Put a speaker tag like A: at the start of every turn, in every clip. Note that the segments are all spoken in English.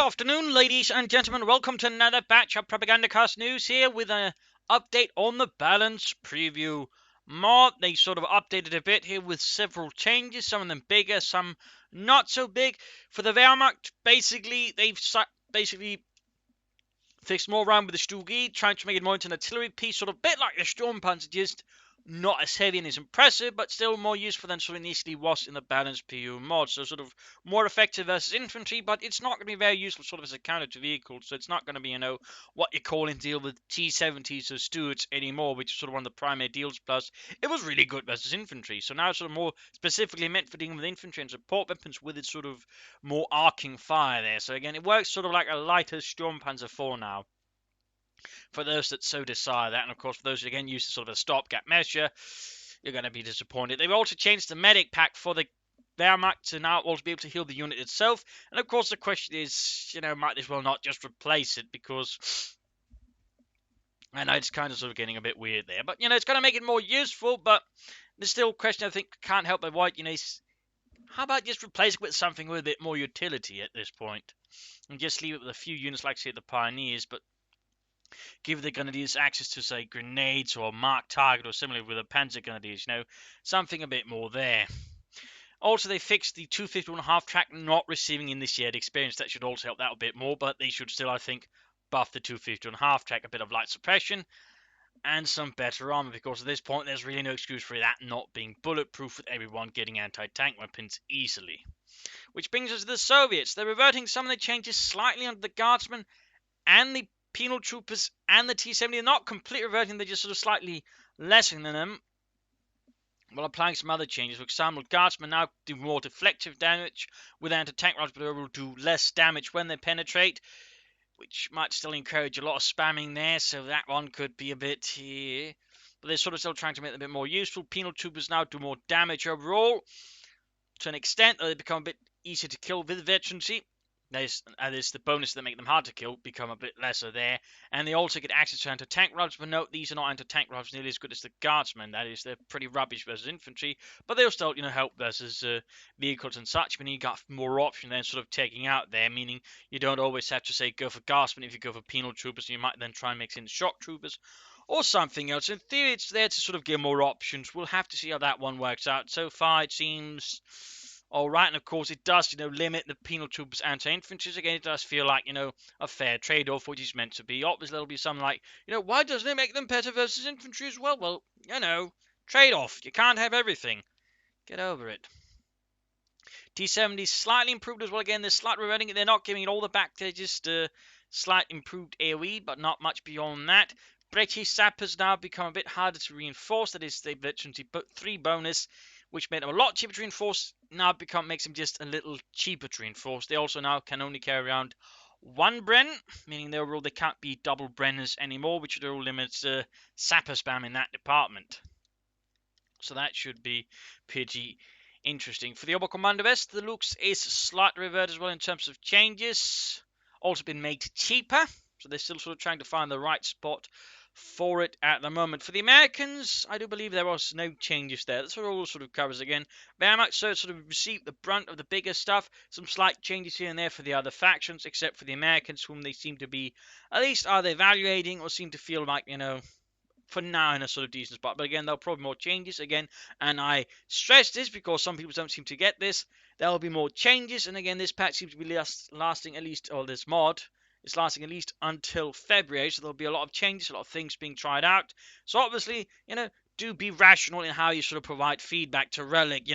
A: afternoon, ladies and gentlemen. Welcome to another batch of Propagandacast news here with an update on the balance preview mod. They sort of updated a bit here with several changes, some of them bigger, some not so big. For the Wehrmacht, they've fixed more around with the Stugi, trying to make it more into an artillery piece, sort of a bit like the Sturmpanzer, just not as heavy and as impressive, but still more useful than sort of initially was in the balanced PU mod. So sort of more effective versus infantry, but it's not going to be very useful sort of as a counter to vehicles. So it's not going to be, what you call in deal with T-70s or Stuarts anymore, which is sort of one of the primary deals. Plus, it was really good versus infantry. So now it's sort of more specifically meant for dealing with infantry and support weapons with its sort of more arcing fire there. So again, it works sort of like a lighter Sturmpanzer 4 now, for those that so desire that. And of course, for those who again use sort of a stopgap measure, you're going to be disappointed. They've also changed the medic pack for the Wehrmacht to now also be able to heal the unit itself. And of course, the question is, might as well not just replace it, because I know it's kind of sort of getting a bit weird there. But, it's going to make it more useful. But there's still a question I think can't help but avoid, how about just replace it with something with a bit more utility at this point? And just leave it with a few units like, say, the Pioneers, but give the Grenadiers access to, say, grenades or marked target, or similarly with the Panzer Grenadiers, something a bit more there. Also, they fixed the 251 half-track not receiving in this year experience. That should also help that a bit more, but they should still, I think, buff the 251 half-track, a bit of light suppression, and some better armor, because at this point, there's really no excuse for that not being bulletproof with everyone getting anti-tank weapons easily. Which brings us to the Soviets. They're reverting some of the changes slightly under the Guardsmen and the Penal Troopers and the T-70. They're not completely reverting, they're just sort of slightly lessening them, while applying some other changes. For example, Guardsmen now do more deflective damage with anti-tank rounds, but they will do less damage when they penetrate, which might still encourage a lot of spamming there, so that one could be a bit here. But they're sort of still trying to make them a bit more useful. Penal Troopers now do more damage overall, to an extent that they become a bit easier to kill with veterancy. There's the bonus that make them hard to kill become a bit lesser there, and they also get access to anti-tank rifles. But note, these are not anti-tank rifles nearly as good as the Guardsmen. That is, they're pretty rubbish versus infantry, but they'll still, help versus vehicles and such. But you got more option than sort of taking out there, meaning you don't always have to say go for Guardsmen. If you go for Penal Troopers, you might then try and mix in Shock Troopers or something else. In theory, it's there to sort of give more options. We'll have to see how that one works out. So far, it seems alright, and of course it does, limit the Penal Troopers anti-infantry. Again, it does feel like, a fair trade-off, which is meant to be. Obviously, there'll be some like, why doesn't it make them better versus infantry as well? Well, trade-off. You can't have everything. Get over it. T-70 slightly improved as well. Again, they're slightly reverting it. They're not giving it all the back. They're just slight improved AoE, but not much beyond that. British sappers now become a bit harder to reinforce. That is, they've literally put 3 bonus, which made them a lot cheaper to reinforce. Now makes them just a little cheaper to reinforce. They also now can only carry around 1 Bren, meaning they can't be double Brenners anymore, which will limit sapper spam in that department. So that should be pretty interesting. For the Oberkommando West, the looks is slightly reverted as well in terms of changes. Also been made cheaper, so they're still sort of trying to find the right spot for it at the moment. For the Americans, I do believe there was no changes there. That's what all sort of covers again. Wehrmacht sort of received the brunt of the bigger stuff. Some slight changes here and there for the other factions, except for the Americans, whom they seem to be at least either evaluating or seem to feel like, for now in a sort of decent spot. But again, there'll probably be more changes again. And I stress this because some people don't seem to get this. There'll be more changes. And again, this patch seems to be lasting at least, or this mod, it's lasting at least until February, so there'll be a lot of changes, a lot of things being tried out. So obviously, do be rational in how you sort of provide feedback to Relic.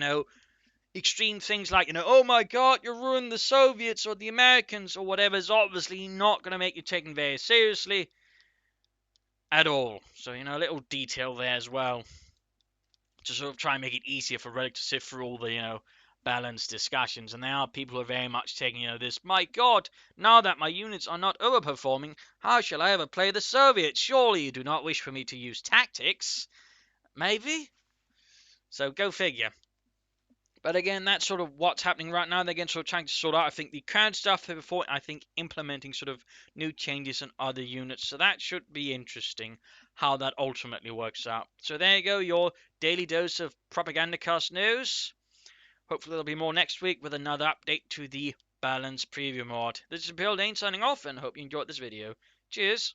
A: Extreme things like, oh my god, you ruined the Soviets or the Americans or whatever is obviously not going to make you taken very seriously at all. So, a little detail there as well, to sort of try and make it easier for Relic to sift through all the, balanced discussions. And there are people who are very much taking, this, my god, now that my units are not overperforming, how shall I ever play the Soviets? Surely you do not wish for me to use tactics? Maybe? So go figure. But again, that's sort of what's happening right now. They're again sort of trying to sort out, I think, the current stuff before, I think, implementing sort of new changes in other units. So that should be interesting, how that ultimately works out. So there you go, your daily dose of Propagandacast news. Hopefully there'll be more next week with another update to the balanced preview mode. This is Bill Dane signing off and hope you enjoyed this video. Cheers!